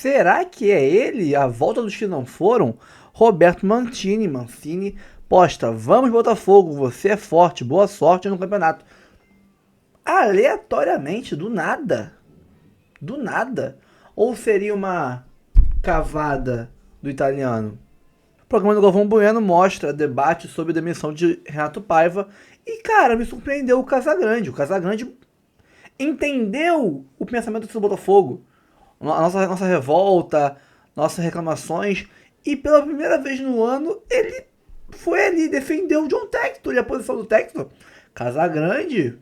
será que é ele? A volta dos que não foram? Roberto Mancini posta: vamos Botafogo, você é forte, boa sorte no campeonato. Aleatoriamente, do nada. Do nada. Ou seria uma cavada do italiano? O programa do Galvão Bueno mostra debate sobre a demissão de Renato Paiva. E, cara, me surpreendeu o Casagrande. O Casagrande entendeu o pensamento do Botafogo. Nossa revolta, nossas reclamações. E pela primeira vez no ano, ele foi ali, defendeu o John Textor e a posição do Textor. Casagrande,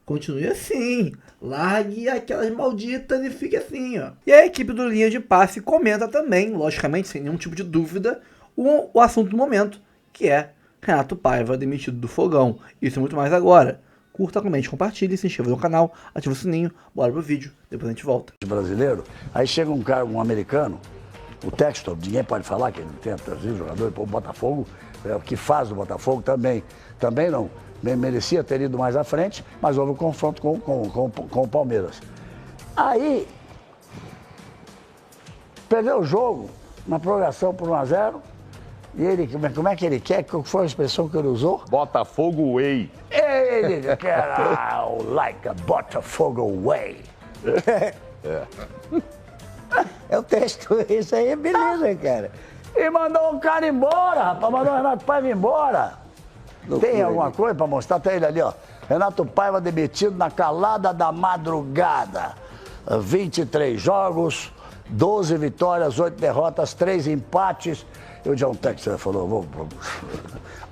continue assim. Largue aquelas malditas e fique assim, ó. E a equipe do Linha de Passe comenta também, logicamente, sem nenhum tipo de dúvida, o assunto do momento, que é Renato Paiva demitido do Fogão. Isso e muito mais agora. Curta, comente, compartilhe, se inscreva no canal, ative o sininho, bora pro vídeo, depois a gente volta. Brasileiro, aí chega um cara, um americano, o Textor, ninguém pode falar que ele tem trazido jogador para o Botafogo, o que faz o Botafogo também não. Merecia ter ido mais à frente, mas houve um confronto com o Palmeiras. Aí, perdeu o jogo, na prorrogação por 1-0, e ele, como é que ele quer? Qual foi a expressão que ele usou? Botafogo Way. Ele quer, like a Botafogo Way. É o texto, isso aí é beleza, cara. E mandou o cara embora, rapaz, mandou o Renato Paiva embora. Tem alguma coisa para mostrar? Tem ele ali, ó. Renato Paiva demitido na calada da madrugada. 23 jogos, 12 vitórias, 8 derrotas, 3 empates. E o John Textor falou,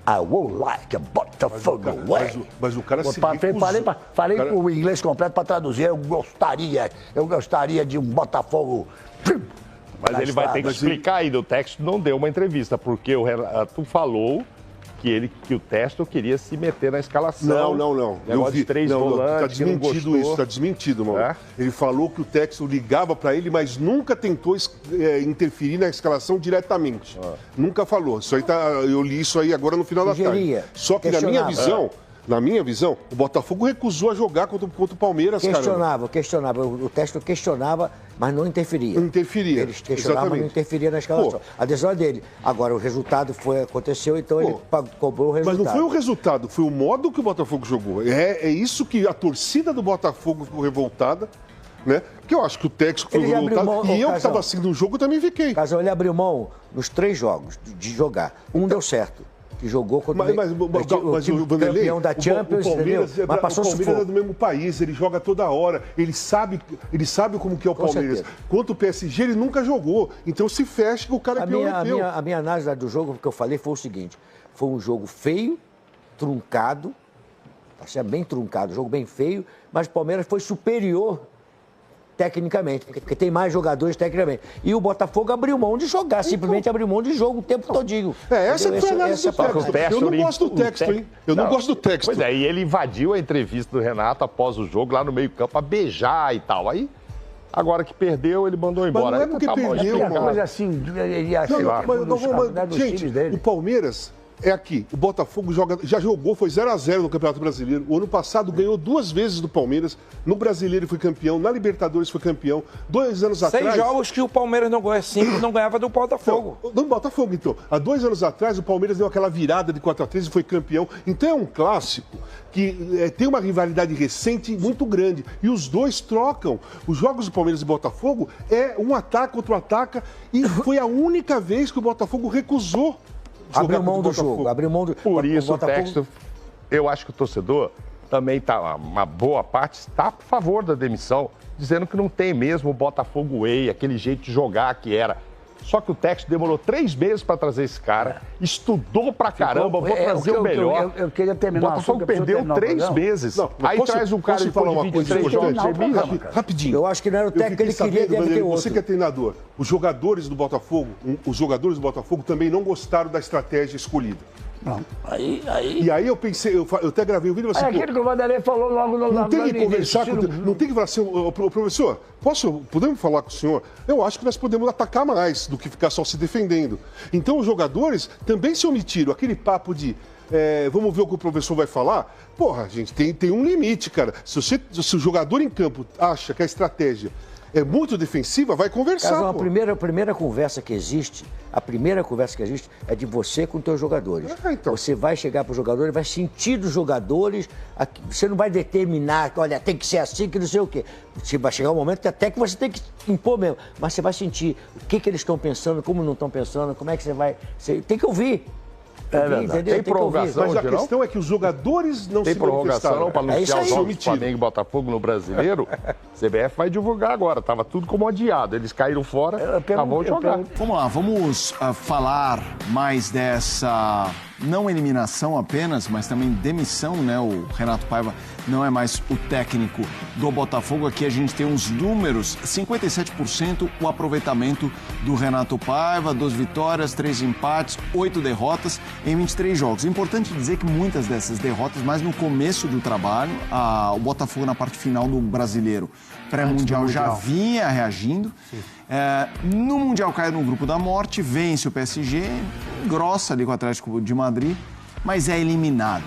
I would like a Botafogo way. Mas o cara se Falei com o inglês completo para traduzir. Eu gostaria de um Botafogo. Mas ele vai ter que explicar ainda. O Textor não deu uma entrevista, porque o Renato falou que o Textor queria se meter na escalação. Não. Negócio de 3 volantes, tá desmentido isso, tá desmentido, mano. É? Ele falou que o Textor ligava para ele, mas nunca tentou interferir na escalação diretamente. Nunca falou. Isso aí eu li isso aí agora no final da tarde. Só que na minha visão, o Botafogo recusou a jogar contra o Palmeiras, Questionava. O Textor questionava, mas não interferia. Interferia. Eles questionavam, mas não interferia na escalação. A decisão é dele. Agora, o resultado aconteceu, então ele cobrou o resultado. Mas não foi o resultado, foi o modo que o Botafogo jogou. É isso que a torcida do Botafogo ficou revoltada, né? Porque eu acho que o Textor ficou revoltado. E eu que estava assistindo o jogo também fiquei. Casão, ele abriu mão nos 3 jogos de jogar. Um deu certo. Que jogou contra o campeão da Champions, entendeu? Mas passou o Palmeiras é do mesmo país, ele joga toda hora, ele sabe como que é o Palmeiras. Quanto o PSG, ele nunca jogou. Então se fecha que o cara é europeu. A minha análise do jogo, que eu falei, foi o seguinte: foi um jogo feio, truncado, achei bem truncado, um jogo bem feio, mas o Palmeiras foi superior tecnicamente, porque tem mais jogadores tecnicamente. E o Botafogo abriu mão de jogar, simplesmente abriu mão de jogo o tempo todinho. Essa foi a análise do Textor. Eu não gosto do Textor, hein? Eu não gosto do Textor. Pois é, e ele invadiu a entrevista do Renato após o jogo, lá no meio-campo, a beijar e tal. Aí, agora que perdeu, ele mandou embora. Mas não é porque perdeu, mano. Coisa assim, gente, o Palmeiras é aqui. O Botafogo já jogou, foi 0-0 no Campeonato Brasileiro. O ano passado ganhou 2 vezes do Palmeiras. No Brasileiro foi campeão, na Libertadores foi campeão. 2 anos atrás... 6 jogos que o Palmeiras não ganha, 5 não ganhava do Botafogo. Não, do Botafogo, então. Há 2 anos atrás, o Palmeiras deu aquela virada de 4-3 e foi campeão. Então é um clássico que tem uma rivalidade recente muito grande. E os dois trocam. Os jogos do Palmeiras e Botafogo um ataca, outro ataca. E foi a única vez que o Botafogo recusou. Abriu mão do jogo, abriu mão do... Por isso, o Textor, eu acho que o torcedor também está, uma boa parte, está a favor da demissão, dizendo que não tem mesmo o Botafogo Way, aquele jeito de jogar que era. Só que o Textor demorou 3 meses para trazer esse cara, estudou pra caramba, vou trazer o melhor. Eu queria terminar. O Botafogo perdeu 3 meses. Aí traz um cara de falar uma coisa importante. Rapidinho. Eu acho que não era o técnico que ele queria, deve ter outro. Você que é treinador, os jogadores do Botafogo também não gostaram da estratégia escolhida. Não. E aí eu pensei, eu até gravei o vídeo assim. Aquilo que o Vanderlei falou logo no Não tem que conversar, não tem que falar assim, professor, podemos falar com o senhor? Eu acho que nós podemos atacar mais do que ficar só se defendendo. Então os jogadores também se omitiram. Aquele papo de vamos ver o que o professor vai falar. Porra, gente, tem um limite, cara. Se o jogador em campo acha que a estratégia é muito defensiva, vai conversar. Cara, pô. a primeira conversa que existe é de você com os teus jogadores. Então. Você vai chegar para os jogadores, vai sentir dos jogadores, você não vai determinar, olha, tem que ser assim, que não sei o quê. Vai chegar um momento que até que você tem que impor mesmo, mas você vai sentir o que eles estão pensando, como não estão pensando, como é que você vai... Você tem que ouvir. Tem prorrogação, Mas a questão é que os jogadores não Tem se prorrogação não para anunciar os jogos do Mentira. Flamengo e Botafogo no Brasileiro? CBF vai divulgar agora. Tava tudo como adiado. Eles caíram fora, vão jogar. Vamos lá, vamos falar mais dessa não eliminação apenas, mas também demissão, né? O Renato Paiva não é mais o técnico do Botafogo. Aqui a gente tem uns números, 57% o aproveitamento do Renato Paiva, 2 vitórias, 3 empates, 8 derrotas em 23 jogos. É importante dizer que muitas dessas derrotas, mais no começo do trabalho, o Botafogo na parte final do Brasileiro pré-mundial já vinha reagindo. No Mundial caiu no grupo da morte, vence o PSG, grossa ali com o Atlético de Madrid, mas é eliminado.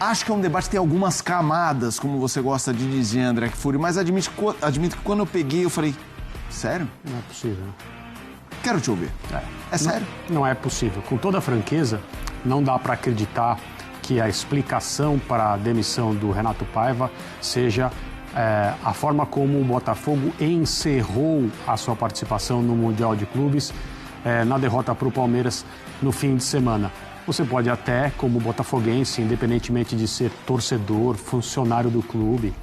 Acho que é um debate que tem algumas camadas, como você gosta de dizer, André Kfouri, mas admito que quando eu peguei, eu falei, sério? Não é possível. Quero te ouvir. É sério? Não é possível. Com toda a franqueza, não dá para acreditar que a explicação para a demissão do Renato Paiva seja a forma como o Botafogo encerrou a sua participação no Mundial de Clubes na derrota para o Palmeiras no fim de semana. Você pode até, como botafoguense, independentemente de ser torcedor, funcionário do clube,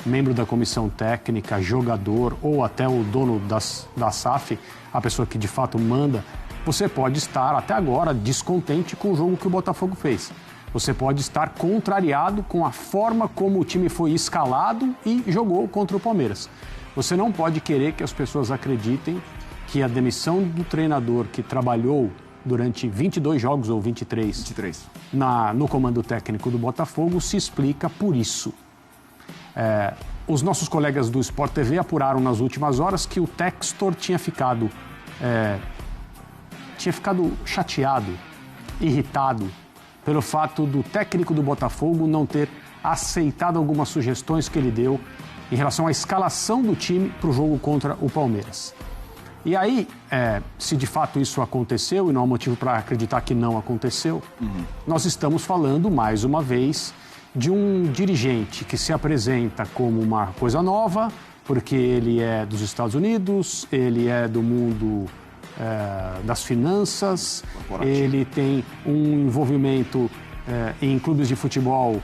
membro da comissão técnica, jogador ou até o dono da SAF, a pessoa que de fato manda, você pode estar até agora descontente com o jogo que o Botafogo fez. Você pode estar contrariado com a forma como o time foi escalado e jogou contra o Palmeiras. Você não pode querer que as pessoas acreditem que a demissão do treinador que trabalhou durante 22 jogos ou 23 no comando técnico do Botafogo se explica por isso. Os nossos colegas do Sport TV apuraram nas últimas horas que o Textor tinha ficado chateado, irritado, pelo fato do técnico do Botafogo não ter aceitado algumas sugestões que ele deu em relação à escalação do time para o jogo contra o Palmeiras. E aí, se de fato isso aconteceu, e não há motivo para acreditar que não aconteceu, nós estamos falando, mais uma vez, de um dirigente que se apresenta como uma coisa nova, porque ele é dos Estados Unidos, ele é do mundo das finanças, ele tem um envolvimento em clubes de futebol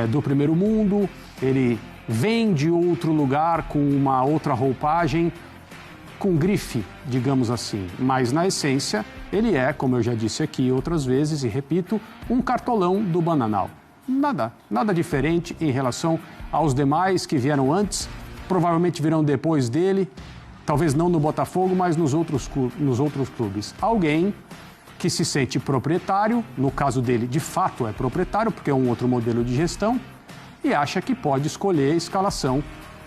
do primeiro mundo, ele vem de outro lugar com uma outra roupagem, com grife, digamos assim, mas na essência ele é, como eu já disse aqui outras vezes e repito, um cartolão do Bananal. Nada diferente em relação aos demais que vieram antes, provavelmente virão depois dele, talvez não no Botafogo, mas nos outros clubes. Alguém que se sente proprietário, no caso dele de fato é proprietário, porque é um outro modelo de gestão, e acha que pode escolher a escalação,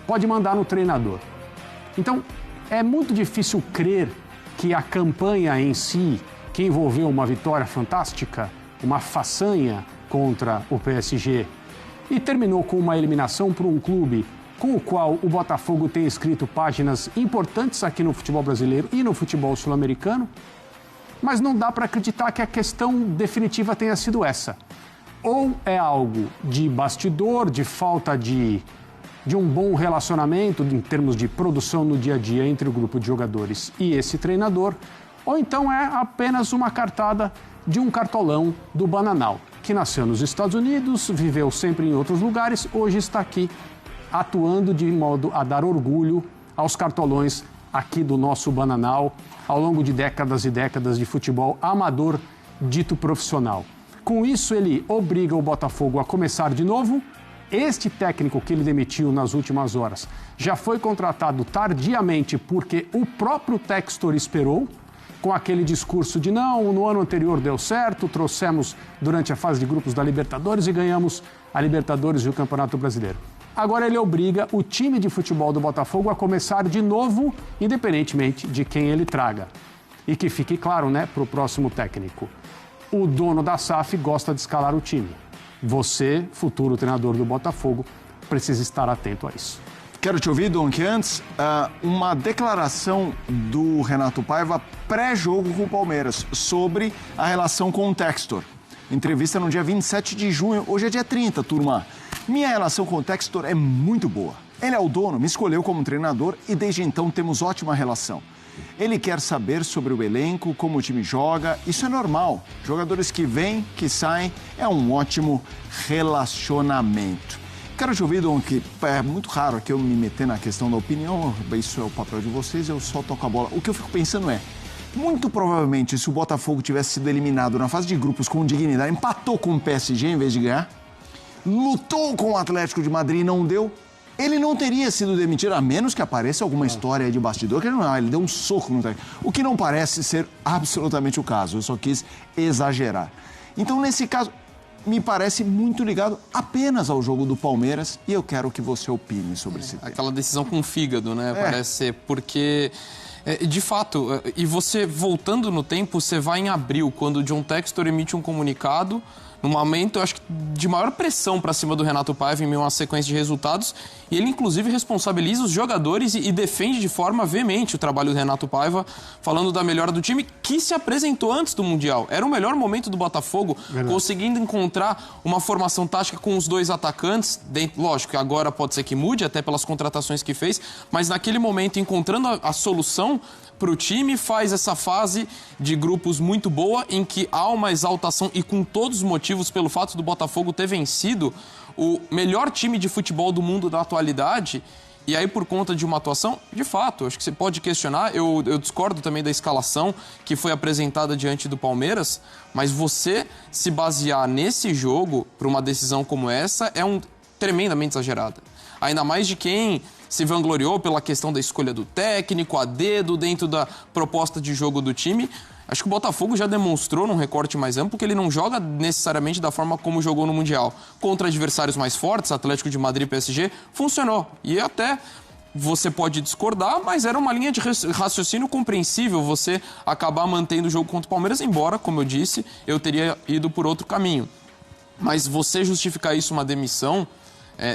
pode mandar no treinador. Então, é muito difícil crer que a campanha em si, que envolveu uma vitória fantástica, uma façanha contra o PSG, e terminou com uma eliminação para um clube com o qual o Botafogo tem escrito páginas importantes aqui no futebol brasileiro e no futebol sul-americano, mas não dá para acreditar que a questão definitiva tenha sido essa. Ou é algo de bastidor, de falta de um bom relacionamento em termos de produção no dia a dia entre o grupo de jogadores e esse treinador, ou então é apenas uma cartada de um cartolão do Bananal, que nasceu nos Estados Unidos, viveu sempre em outros lugares, hoje está aqui atuando de modo a dar orgulho aos cartolões aqui do nosso Bananal ao longo de décadas e décadas de futebol amador dito profissional. Com isso, ele obriga o Botafogo a começar de novo. Este técnico que ele demitiu nas últimas horas já foi contratado tardiamente porque o próprio Textor esperou, com aquele discurso de não, no ano anterior deu certo, trouxemos durante a fase de grupos da Libertadores e ganhamos a Libertadores e o Campeonato Brasileiro. Agora ele obriga o time de futebol do Botafogo a começar de novo, independentemente de quem ele traga. E que fique claro, né, para o próximo técnico. O dono da SAF gosta de escalar o time. Você, futuro treinador do Botafogo, precisa estar atento a isso. Quero te ouvir, Dom, que antes, uma declaração do Renato Paiva pré-jogo com o Palmeiras sobre a relação com o Textor. Entrevista no dia 27 de junho, hoje é dia 30, turma. Minha relação com o Textor é muito boa. Ele é o dono, me escolheu como treinador e desde então temos ótima relação. Ele quer saber sobre o elenco, como o time joga, isso é normal. Jogadores que vêm, que saem, é um ótimo relacionamento. Quero te ouvir, Dom, que é muito raro aqui eu me meter na questão da opinião, isso é o papel de vocês, eu só toco a bola. O que eu fico pensando é, muito provavelmente, se o Botafogo tivesse sido eliminado na fase de grupos com dignidade, empatou com o PSG em vez de ganhar, lutou com o Atlético de Madrid e não deu, ele não teria sido demitido, a menos que apareça alguma história aí de bastidor, que ele deu um soco no técnico. O que não parece ser absolutamente o caso, eu só quis exagerar. Então, nesse caso, me parece muito ligado apenas ao jogo do Palmeiras e eu quero que você opine sobre esse tema. Aquela decisão com o fígado, né? Parece ser, porque... de fato, e você voltando no tempo, você vai em abril, quando o John Textor emite um comunicado, num momento, eu acho que de maior pressão para cima do Renato Paiva em meio a uma sequência de resultados, e ele inclusive responsabiliza os jogadores e defende de forma veemente o trabalho do Renato Paiva, falando da melhora do time que se apresentou antes do Mundial. Era o melhor momento do Botafogo, conseguindo encontrar uma formação tática com os dois atacantes, lógico que agora pode ser que mude, até pelas contratações que fez, mas naquele momento encontrando a solução para o time, faz essa fase de grupos muito boa, em que há uma exaltação e com todos os motivos pelo fato do Botafogo ter vencido o melhor time de futebol do mundo da atualidade, e aí por conta de uma atuação, de fato, acho que você pode questionar, eu discordo também da escalação que foi apresentada diante do Palmeiras, mas você se basear nesse jogo para uma decisão como essa é tremendamente exagerada. Ainda mais de quem se vangloriou pela questão da escolha do técnico, a dedo, dentro da proposta de jogo do time. Acho que o Botafogo já demonstrou, num recorte mais amplo, que ele não joga necessariamente da forma como jogou no Mundial. Contra adversários mais fortes, Atlético de Madrid e PSG, funcionou. E até você pode discordar, mas era uma linha de raciocínio compreensível você acabar mantendo o jogo contra o Palmeiras, embora, como eu disse, eu teria ido por outro caminho. Mas você justificar isso uma demissão...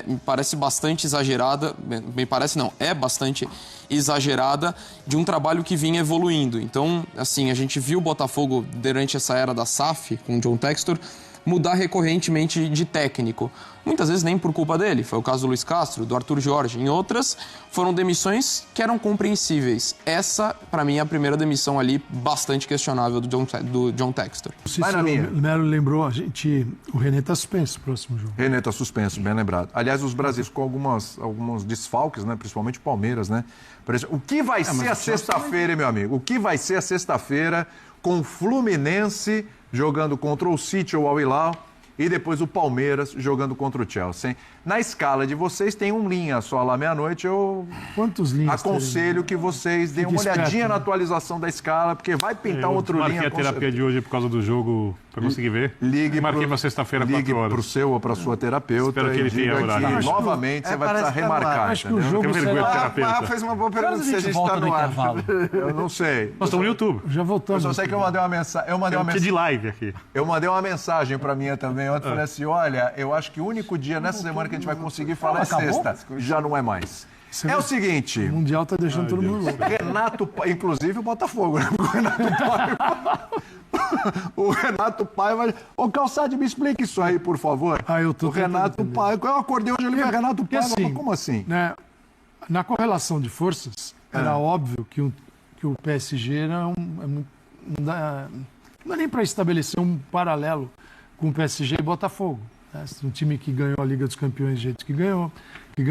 me parece bastante exagerada, me parece não, é bastante exagerada de um trabalho que vinha evoluindo. Então, assim, a gente viu o Botafogo durante essa era da SAF, com o John Textor, mudar recorrentemente de técnico. Muitas vezes nem por culpa dele, foi o caso do Luiz Castro, do Arthur Jorge. Em outras, foram demissões que eram compreensíveis. Essa, para mim, é a primeira demissão ali bastante questionável do John Textor. O Melo lembrou, o René está suspenso no próximo jogo. René está suspenso, bem lembrado. Aliás, os brasileiros com alguns desfalques, né? Principalmente o Palmeiras, né? O que vai ser a sexta-feira, hein, meu amigo? O que vai ser a sexta-feira com o Fluminense jogando contra o City ou Al Hilal e depois o Palmeiras jogando contra o Chelsea, hein? Na escala de vocês tem um linha só lá meia-noite, eu aconselho que vocês deem uma olhadinha na atualização da escala, porque vai pintar outro linha. Marquei a terapia de hoje por causa do jogo, para conseguir ver. Marquei para sexta-feira, 4 horas. Ligue para o seu ou para a sua terapeuta. Espero que ele tenha horário. Novamente, você vai precisar remarcar. Acho que o jogo fez uma boa pergunta se a gente está no ar. Eu não sei. Nós estamos no YouTube. Já voltamos. Eu só sei que eu mandei uma mensagem. De live aqui. Eu mandei uma mensagem para minha também. Ontem falei assim, olha, eu acho que o único dia nessa semana que a gente vai conseguir falar é sexta. Já não é mais. É o seguinte... O Mundial tá deixando todo mundo louco. Renato, inclusive o Botafogo, né? O Renato Paiva... Ô, Calçade, me explica isso aí, por favor. O Renato Paiva... Eu acordei hoje, ele vai Renato Paiva, assim, mas como assim? Né, na correlação de forças, era óbvio que o PSG não dá nem para estabelecer um paralelo com o PSG e Botafogo. Um time que ganhou a Liga dos Campeões do jeito que ganhou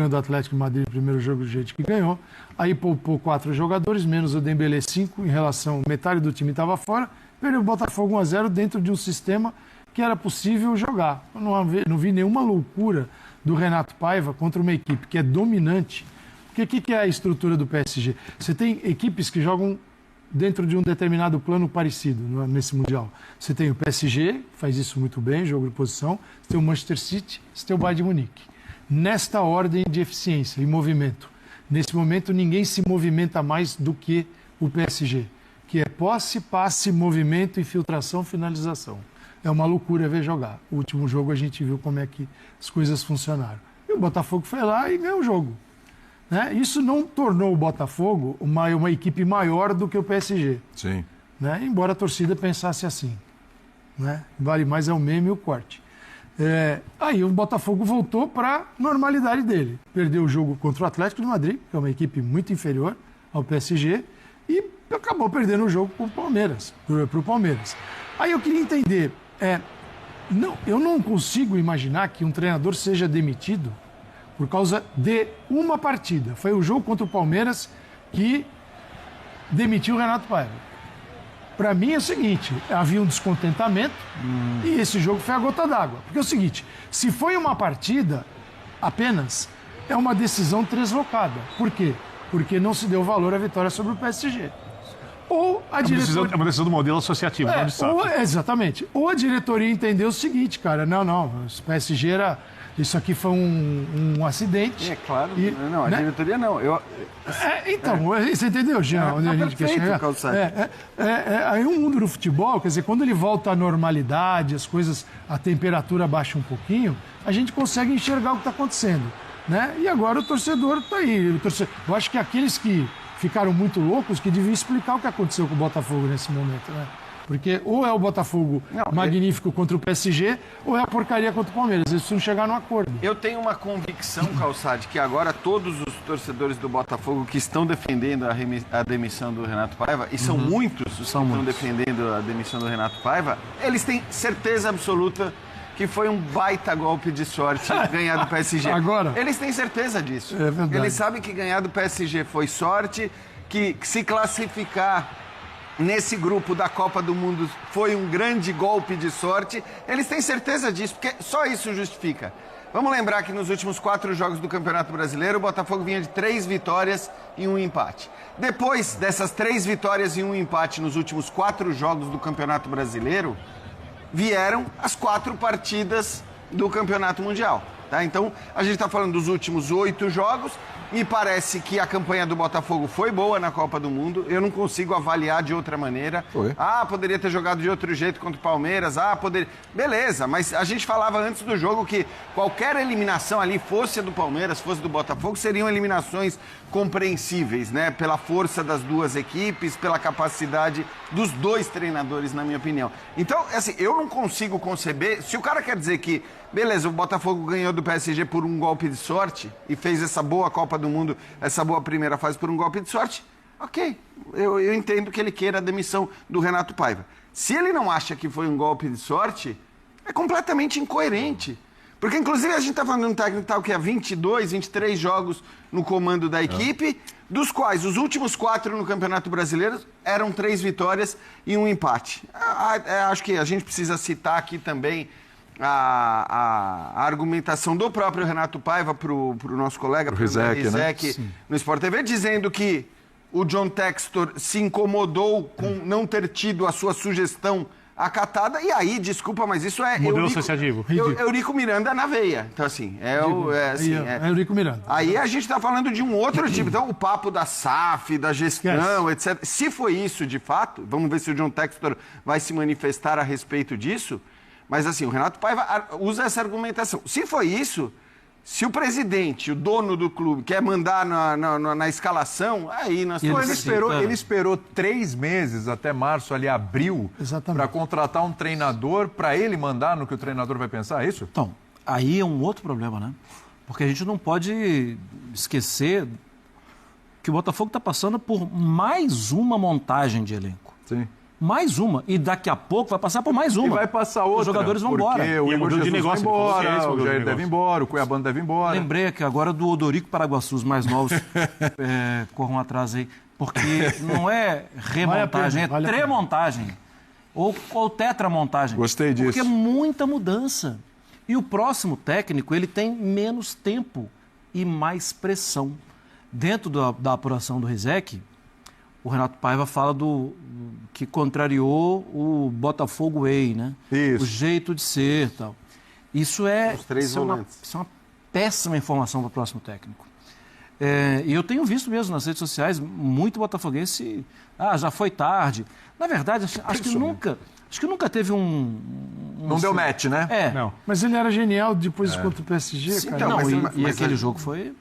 do Atlético de Madrid no primeiro jogo do jeito que ganhou, aí poupou 4 jogadores, menos o Dembélé 5, em relação, metade do time estava fora, perdeu o Botafogo 1-0 dentro de um sistema que era possível jogar. Eu não vi nenhuma loucura do Renato Paiva contra uma equipe que é dominante, porque o que é a estrutura do PSG? Você tem equipes que jogam dentro de um determinado plano parecido nesse Mundial. Você tem o PSG, faz isso muito bem, jogo de posição, você tem o Manchester City, você tem o Bayern de Munique. Nesta ordem de eficiência e movimento. Nesse momento, ninguém se movimenta mais do que o PSG, que é posse, passe, movimento, infiltração, finalização. É uma loucura ver jogar. O último jogo a gente viu como é que as coisas funcionaram. E o Botafogo foi lá e ganhou o jogo. Né? Isso não tornou o Botafogo uma equipe maior do que o PSG. Sim. Né? Embora a torcida pensasse assim. Né? Vale mais é o meme e o corte. Aí o Botafogo voltou para a normalidade dele. Perdeu o jogo contra o Atlético de Madrid, que é uma equipe muito inferior ao PSG, e acabou perdendo o jogo para o Palmeiras. Aí eu queria entender, eu não consigo imaginar que um treinador seja demitido por causa de uma partida. Foi o jogo contra o Palmeiras que demitiu o Renato Paiva. Para mim é o seguinte, havia um descontentamento e esse jogo foi a gota d'água. Porque é o seguinte, se foi uma partida apenas, é uma decisão translocada. Por quê? Porque não se deu valor à vitória sobre o PSG. Ou a diretoria... É uma decisão do modelo associativo, não de SAF. Exatamente. Ou a diretoria entendeu o seguinte, cara, não, o PSG era... Isso aqui foi um acidente. É claro. Não, a diretoria não. Então, você entendeu, Jean? Onde a gente quer chegar? Aí o mundo do futebol, quer dizer, quando ele volta à normalidade, as coisas, a temperatura baixa um pouquinho, a gente consegue enxergar o que está acontecendo. Né? E agora o torcedor está aí. Eu acho que aqueles que ficaram muito loucos que deviam explicar o que aconteceu com o Botafogo nesse momento, né? Porque ou é o Botafogo magnífico contra o PSG, ou é a porcaria contra o Palmeiras. Eles precisam chegar num acordo. Eu tenho uma convicção, Calçade, que agora todos os torcedores do Botafogo que estão defendendo a demissão do Renato Paiva, e são muitos os que estão defendendo a demissão do Renato Paiva, eles têm certeza absoluta que foi um baita golpe de sorte ganhar do PSG. Agora? Eles têm certeza disso. É verdade. Eles sabem que ganhar do PSG foi sorte, que se classificar nesse grupo da Copa do Mundo foi um grande golpe de sorte. Eles têm certeza disso, porque só isso justifica. Vamos lembrar que nos últimos 4 jogos do Campeonato Brasileiro, o Botafogo vinha de 3 vitórias e 1 empate. Depois dessas 3 vitórias e 1 empate nos últimos 4 jogos do Campeonato Brasileiro, vieram as 4 partidas do Campeonato Mundial. Tá? Então, a gente está falando dos últimos 8 jogos. Me parece que a campanha do Botafogo foi boa na Copa do Mundo. Eu não consigo avaliar de outra maneira. Foi. Poderia ter jogado de outro jeito contra o Palmeiras. Poderia... Beleza, mas a gente falava antes do jogo que qualquer eliminação ali, fosse a do Palmeiras, fosse do Botafogo, seriam eliminações compreensíveis, né? Pela força das duas equipes, pela capacidade dos 2 treinadores, na minha opinião. Então, assim, eu não consigo conceber... Se o cara quer dizer que, beleza, o Botafogo ganhou do PSG por um golpe de sorte e fez essa boa Copa do Mundo, essa boa primeira fase por um golpe de sorte, ok. Eu entendo que ele queira a demissão do Renato Paiva. Se ele não acha que foi um golpe de sorte, é completamente incoerente. Porque, inclusive, a gente está falando de um técnico que há 22, 23 jogos no comando da equipe, dos quais os últimos 4 no Campeonato Brasileiro eram 3 vitórias e 1 empate. Acho que a gente precisa citar aqui também a argumentação do próprio Renato Paiva para o nosso colega, para o Rizek, no Sport TV, dizendo que o John Textor se incomodou com não ter tido a sua sugestão acatada, e aí, desculpa, mas isso é modelo associativo. Eurico Miranda na veia. Então, assim, é Eurico Miranda. Aí a gente está falando de um outro tipo. Então, o papo da SAF, da gestão, etc. Se foi isso, de fato, vamos ver se o John Textor vai se manifestar a respeito disso, mas, assim, o Renato Paiva usa essa argumentação. Se foi isso, se o presidente, o dono do clube, quer mandar na escalação, aí nós temos... Ele esperou 3 meses, até março, ali, abril, para contratar um treinador, para ele mandar no que o treinador vai pensar, é isso? Então, aí é um outro problema, né? Porque a gente não pode esquecer que o Botafogo está passando por mais uma montagem de elenco. Sim. Mais uma. E daqui a pouco vai passar por mais uma. E vai passar outra. Os jogadores vão embora. Porque o Igor Jesus vai embora, o Jair deve ir embora, o Cuiabano deve ir embora. Lembrei que agora do Odorico Paraguaçu, os mais novos corram atrás aí. Porque não é remontagem, é tremontagem. Ou tetramontagem. Gostei disso. Porque é muita mudança. E o próximo técnico, ele tem menos tempo e mais pressão. Dentro da apuração do Rizek, o Renato Paiva fala que contrariou o Botafogo Way, né? Isso. O jeito de ser e tal. Isso é uma péssima informação para o próximo técnico. E eu tenho visto mesmo nas redes sociais muito botafoguense, já foi tarde. Na verdade, acho Acho que nunca teve Não deu match, né? Não. Mas ele era genial depois contra o PSG, Sim, cara. então, E aquele jogo foi...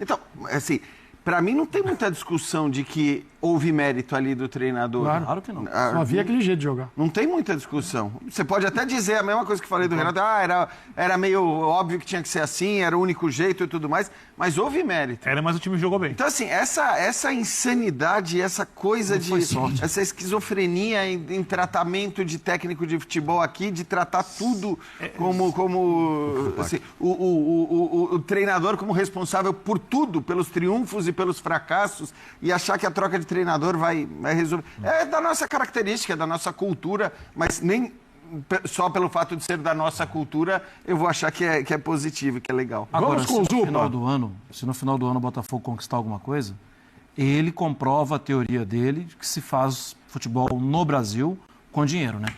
Então, assim, pra mim não tem muita discussão de que houve mérito ali do treinador. Claro que não. Só havia aquele jeito de jogar. Não tem muita discussão. Você pode até dizer a mesma coisa que falei do Renato. Era meio óbvio que tinha que ser assim, era o único jeito e tudo mais. Mas houve mérito. Mas o time jogou bem. Então, assim, essa insanidade, essa coisa de... Essa esquizofrenia em tratamento de técnico de futebol aqui, de tratar tudo como assim, o treinador como responsável por tudo, pelos triunfos e pelos fracassos, e achar que a troca de treinador vai resolver. É da nossa característica, é da nossa cultura, mas nem só pelo fato de ser da nossa cultura eu vou achar que é positivo, que é legal. Agora, se no final do ano o Botafogo conquistar alguma coisa, ele comprova a teoria dele de que se faz futebol no Brasil com dinheiro, né?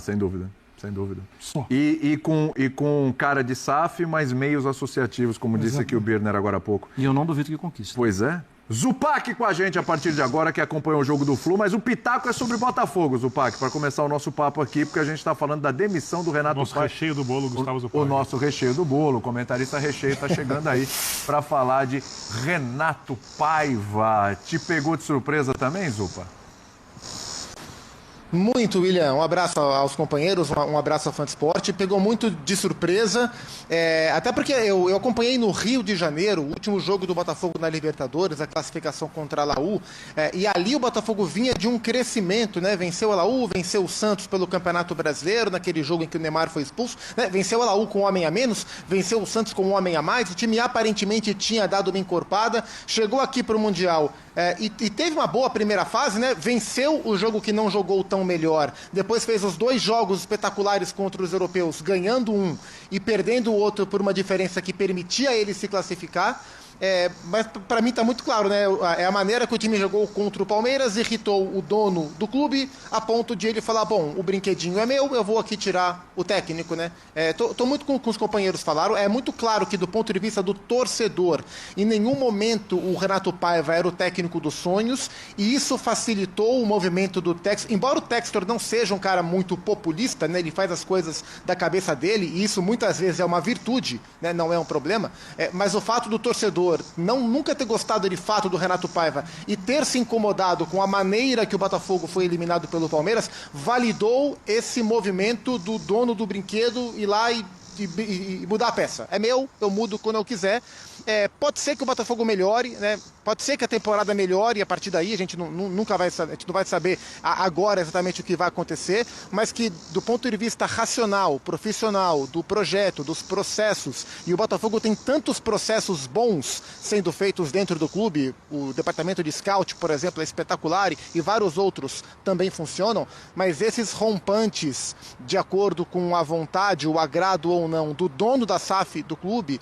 Sem dúvida. Sem dúvida. E com cara de SAF, mas meios associativos, como disse aqui o Birner agora há pouco. E eu não duvido que conquiste. Pois é. Zupac com a gente a partir de agora, que acompanhou o jogo do Flu, mas o pitaco é sobre Botafogo, Zupac, para começar o nosso papo aqui, porque a gente está falando da demissão do Renato Paiva. Nosso recheio do bolo, Gustavo Zupac. O nosso recheio do bolo, o comentarista recheio está chegando aí para falar de Renato Paiva. Te pegou de surpresa também, Zupa? Muito, William. Um abraço aos companheiros, um abraço ao Fã de Esporte. Pegou muito de surpresa, até porque eu acompanhei no Rio de Janeiro o último jogo do Botafogo na Libertadores, a classificação contra a Laú, e ali o Botafogo vinha de um crescimento, né? Venceu a Laú, venceu o Santos pelo Campeonato Brasileiro, naquele jogo em que o Neymar foi expulso, né? Venceu a Laú com um homem a menos, venceu o Santos com um homem a mais, o time aparentemente tinha dado uma encorpada, chegou aqui para o Mundial e teve uma boa primeira fase, né? Venceu o jogo que não jogou tão melhor. Depois fez os 2 jogos espetaculares contra os europeus, ganhando um e perdendo o outro por uma diferença que permitia ele se classificar. Mas para mim está muito claro, né? É a maneira que o time jogou contra o Palmeiras, irritou o dono do clube, a ponto de ele falar, bom, o brinquedinho é meu, eu vou aqui tirar o técnico, né? Tô muito com os companheiros falaram, é muito claro que do ponto de vista do torcedor, em nenhum momento o Renato Paiva era o técnico dos sonhos, e isso facilitou o movimento do Textor, embora o Textor não seja um cara muito populista, né? Ele faz as coisas da cabeça dele, e isso muitas vezes é uma virtude, né? Não é um problema, mas o fato do torcedor nunca ter gostado de fato do Renato Paiva e ter se incomodado com a maneira que o Botafogo foi eliminado pelo Palmeiras, validou esse movimento do dono do brinquedo ir lá e mudar a peça. É meu, eu mudo quando eu quiser. Pode ser que o Botafogo melhore, né? Pode ser que a temporada melhore e a partir daí a gente nunca vai saber, a gente não vai saber agora exatamente o que vai acontecer, mas que do ponto de vista racional, profissional, do projeto, dos processos, e o Botafogo tem tantos processos bons sendo feitos dentro do clube, o departamento de scout, por exemplo, é espetacular e vários outros também funcionam, mas esses rompantes, de acordo com a vontade, o agrado ou não do dono da SAF do clube,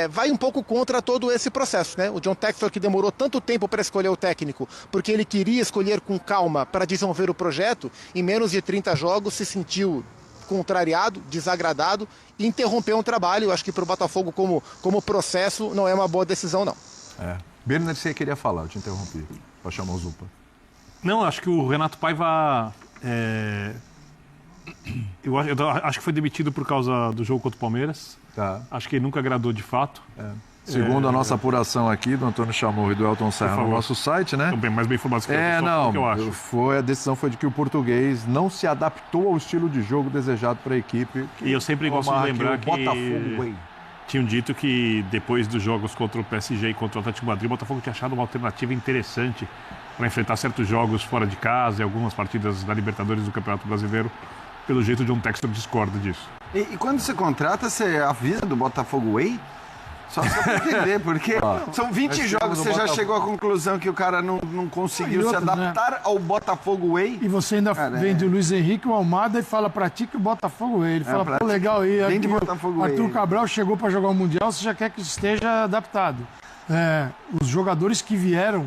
vai um pouco contra todo esse processo, né? O John Textor, que demorou tanto tempo para escolher o técnico, porque ele queria escolher com calma para desenvolver o projeto, em menos de 30 jogos se sentiu contrariado, desagradado e interrompeu um trabalho. Eu acho que para o Botafogo como processo não é uma boa decisão, não. Birner, você queria falar, eu te interrompi para chamar o Zupa. Não, acho que o Renato Paiva eu acho que foi demitido por causa do jogo contra o Palmeiras. Acho que ele nunca agradou de fato. Segundo a nossa apuração aqui, do Antônio Chamorro e do Elton Serra no nosso site, né? Estão mais bem informados que eu, que eu acho. A decisão foi de que o português não se adaptou ao estilo de jogo desejado para a equipe. E eu sempre gosto de lembrar que Botafogo tinham dito que depois dos jogos contra o PSG e contra o Atlético de Madrid, o Botafogo tinha achado uma alternativa interessante para enfrentar certos jogos fora de casa e algumas partidas da Libertadores do Campeonato Brasileiro. Pelo jeito, o John Textor discorda disso. E quando você contrata, você avisa do Botafogo Way? Só para entender, porque são 20 jogos, você já chegou à conclusão que o cara não conseguiu se adaptar ao Botafogo Way. E você ainda vem do Luiz Henrique, o Almada, e fala, pratique o Botafogo Way. Ele fala, pô, legal aí. Vem de Botafogo Way. Arthur Cabral chegou para jogar o Mundial, você já quer que esteja adaptado. Os jogadores que vieram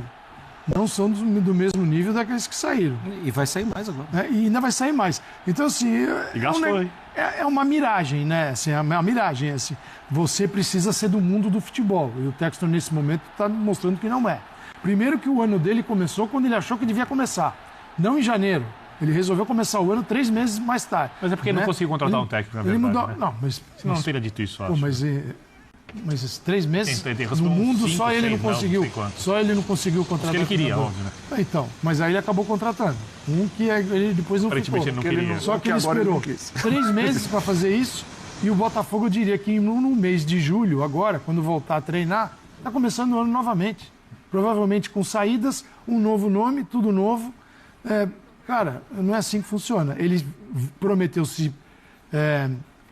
não são do mesmo nível daqueles que saíram. E vai sair mais agora. E ainda vai sair mais. Então, assim... E gastou, hein? É uma miragem, né? Assim, é uma miragem. Assim, você precisa ser do mundo do futebol. E o Textor, nesse momento, está mostrando que não é. Primeiro que o ano dele começou quando ele achou que devia começar. Não em janeiro. Ele resolveu começar o ano 3 meses mais tarde. Mas é porque ele não conseguiu contratar um técnico, na ele verdade. mudou, né? Não, mas... Senão não teria dito isso, acho. Pô, mas esses 3 meses Tem no mundo 5, só ele 6, não conseguiu. não sei quantos. Só ele não conseguiu contratar. Porque ele queria, treinador. óbvio, né? Então, mas aí ele acabou contratando. Que ele depois não ficou. Aparentemente ele não queria. Só que ele agora ele esperou não quis. 3 meses para fazer isso. E o Botafogo, eu diria que no mês de julho, agora, quando voltar a treinar, está começando o ano novamente. Provavelmente com saídas, um novo nome, tudo novo. Cara, não é assim que funciona. Ele prometeu se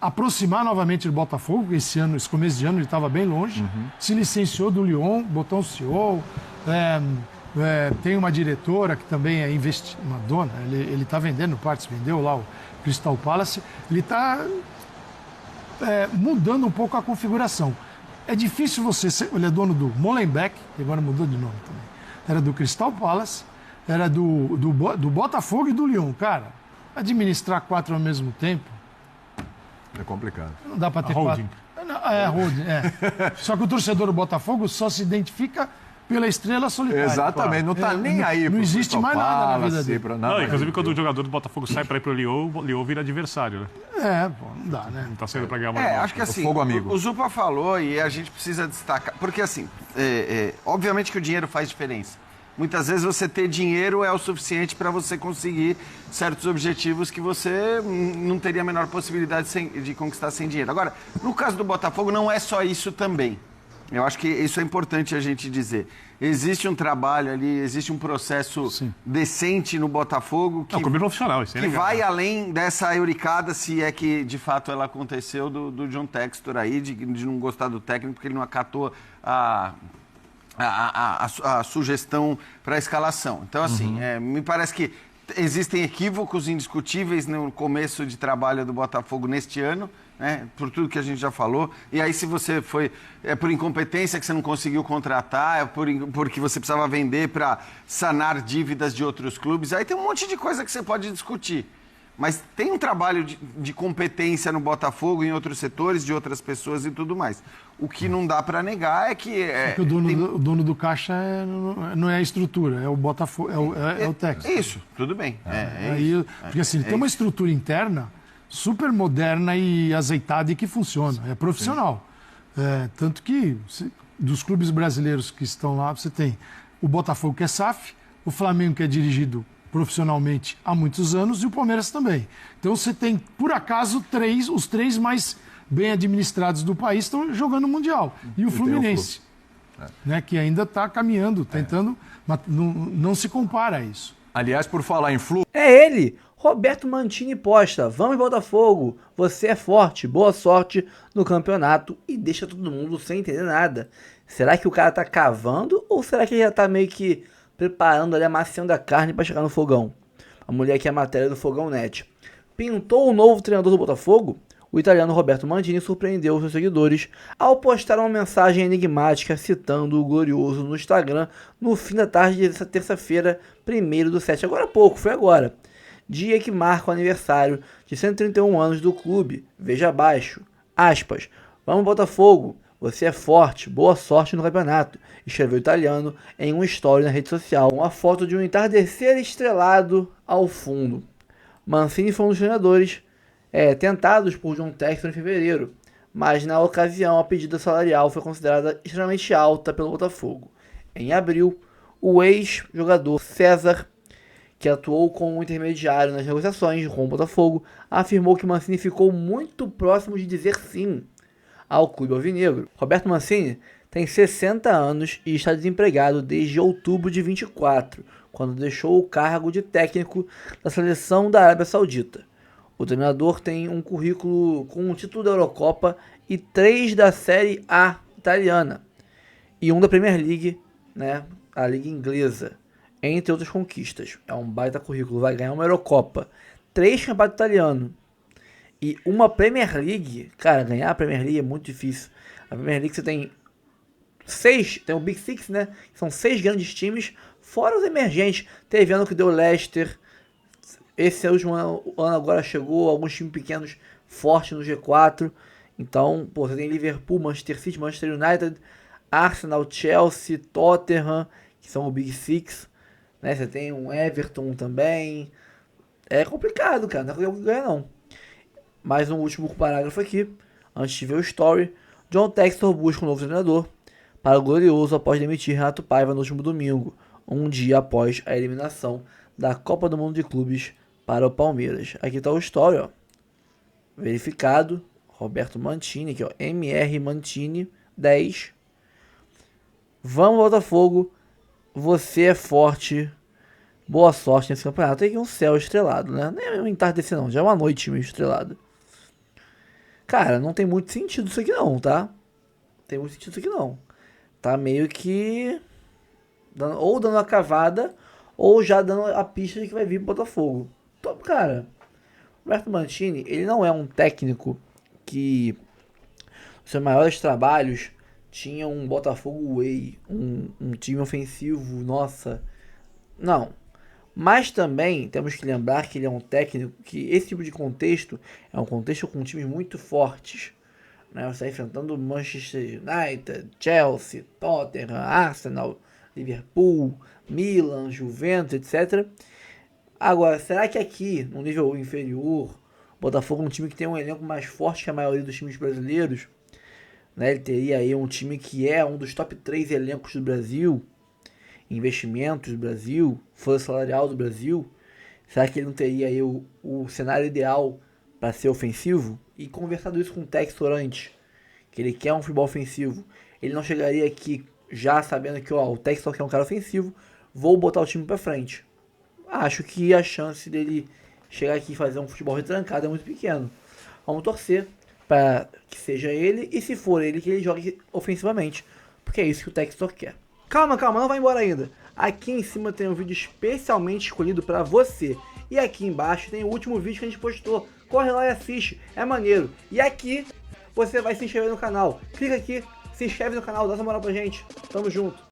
aproximar novamente do Botafogo. Esse começo de ano ele estava bem longe. Se licenciou do Lyon, botou um CEO. Tem uma diretora que também é uma dona. Ele está vendendo partes, vendeu lá o Crystal Palace. Ele está mudando um pouco a configuração. É difícil você ser... Ele é dono do Molenbeek, que agora mudou de nome também. Era do Crystal Palace, era do Botafogo e do Lyon. Cara, administrar 4 ao mesmo tempo... É complicado. Não dá para ter holding. 4. Holding, Só que o torcedor do Botafogo só se identifica pela estrela solitária. Exatamente, não tá nem aí. Não existe mais nada na vida dele. Não, inclusive quando o jogador do Botafogo sai para ir pro Lyon, o Lyon vira adversário, né? Não dá, né? Não tá saindo para ganhar uma acho que assim, o Zupa falou e a gente precisa destacar, porque assim, obviamente que o dinheiro faz diferença. Muitas vezes você ter dinheiro é o suficiente para você conseguir certos objetivos que você não teria a menor possibilidade de conquistar sem dinheiro. Agora, no caso do Botafogo, não é só isso também. Eu acho que isso é importante a gente dizer. Existe um trabalho ali, existe um processo decente no Botafogo que, profissional, isso é que legal, vai né? além dessa euricada, se é que de fato ela aconteceu, do John Textor aí, de não gostar do técnico, porque ele não acatou a sugestão para a escalação. Então, assim, me parece que existem equívocos indiscutíveis no começo de trabalho do Botafogo neste ano, né, por tudo que a gente já falou. E aí, se você foi por incompetência que você não conseguiu contratar, porque você precisava vender para sanar dívidas de outros clubes, aí tem um monte de coisa que você pode discutir. Mas tem um trabalho de competência no Botafogo, em outros setores, de outras pessoas e tudo mais. O que não dá para negar é que... o dono do caixa não é a estrutura, é o Botafogo, é o técnico. Isso, tudo bem. Porque assim, ele tem uma estrutura interna super moderna e azeitada e que funciona, é profissional. Tanto que dos clubes brasileiros que estão lá, você tem o Botafogo, que é SAF, o Flamengo, que é dirigido profissionalmente há muitos anos, e o Palmeiras também. Então você tem, por acaso, os 3 mais bem administrados do país estão jogando o Mundial. E o Fluminense, né, que ainda está caminhando, tentando, mas não se compara a isso. Aliás, por falar em Flu... É ele! Roberto Mantini posta: vamos Botafogo, você é forte, boa sorte no campeonato, e deixa todo mundo sem entender nada. Será que o cara tá cavando ou será que ele já tá meio que preparando ali, amaciando a carne para chegar no fogão? A mulher que é a matéria do Fogão Net. Pintou o novo treinador do Botafogo? O italiano Roberto Mantini surpreendeu os seus seguidores ao postar uma mensagem enigmática citando o Glorioso no Instagram no fim da tarde dessa terça-feira, 1º/7. Agora há pouco, foi agora. Dia que marca o aniversário de 131 anos do clube. Veja abaixo. Aspas. Vamos Botafogo. Você é forte. Boa sorte no campeonato. Escreveu o italiano em um story na rede social. Uma foto de um entardecer estrelado ao fundo. Mancini foi um dos treinadores tentados por John Textor em fevereiro. Mas na ocasião a pedida salarial foi considerada extremamente alta pelo Botafogo. Em abril, o ex-jogador César, que atuou como intermediário nas negociações com o Botafogo, afirmou que Mancini ficou muito próximo de dizer sim ao clube alvinegro. Roberto Mancini tem 60 anos e está desempregado desde outubro de 24, quando deixou o cargo de técnico da seleção da Arábia Saudita. O treinador tem um currículo com um título da Eurocopa e 3 da Série A italiana e um da Premier League, né, a liga inglesa, entre outras conquistas. É um baita currículo, vai ganhar uma Eurocopa, 3 campeonatos italianos e uma Premier League. Cara, ganhar a Premier League é muito difícil. A Premier League você tem 6, tem o Big Six, né? São 6 grandes times, fora os emergentes. Teve ano que deu Leicester. Esse último ano agora chegou alguns times pequenos fortes no G4. Então, você tem Liverpool, Manchester City, Manchester United, Arsenal, Chelsea, Tottenham, que são o Big Six. Né? Você tem um Everton também. É complicado, cara. Não é qualquer um que ganha, não. Mais um último parágrafo aqui. Antes de ver o story. John Textor busca um novo treinador para o Glorioso após demitir Renato Paiva no último domingo, um dia após a eliminação da Copa do Mundo de Clubes para o Palmeiras. Aqui está o story, ó. Verificado. Roberto Mantini, aqui, ó. MR Mantini 10. Vamos, Botafogo. Você é forte. Boa sorte nesse campeonato. Tem aqui um céu estrelado, né? Nem é um entardecer, não. Já é uma noite meio estrelada. Cara, não tem muito sentido isso aqui, não, tá? Tem muito sentido isso aqui, não. Tá meio que... ou dando a cavada, ou já dando a pista de que vai vir pro Botafogo. Então, cara, Roberto Mantini, ele não é um técnico que... os seus maiores trabalhos tinha um Botafogo Way, um time ofensivo, nossa. Não. Mas também temos que lembrar que ele é um técnico que esse tipo de contexto é um contexto com times muito fortes. Né? Você está enfrentando Manchester United, Chelsea, Tottenham, Arsenal, Liverpool, Milan, Juventus, etc. Agora, será que aqui, no nível inferior, o Botafogo é um time que tem um elenco mais forte que a maioria dos times brasileiros? Né? Ele teria aí um time que é um dos top 3 elencos do Brasil, investimentos do Brasil, folha salarial do Brasil. Será que ele não teria aí o cenário ideal para ser ofensivo? E conversado isso com o Textor antes, que ele quer um futebol ofensivo, ele não chegaria aqui já sabendo que o Textor quer um cara ofensivo, vou botar o time para frente. Acho que a chance dele chegar aqui e fazer um futebol retrancado é muito pequeno. Vamos torcer para que seja ele, e se for ele, que ele jogue ofensivamente, porque é isso que o Textor quer. Calma, não vai embora ainda. Aqui em cima tem um vídeo especialmente escolhido para você. E aqui embaixo tem o último vídeo que a gente postou. Corre lá e assiste, é maneiro. E aqui você vai se inscrever no canal. Clica aqui, se inscreve no canal, dá essa moral pra gente. Tamo junto.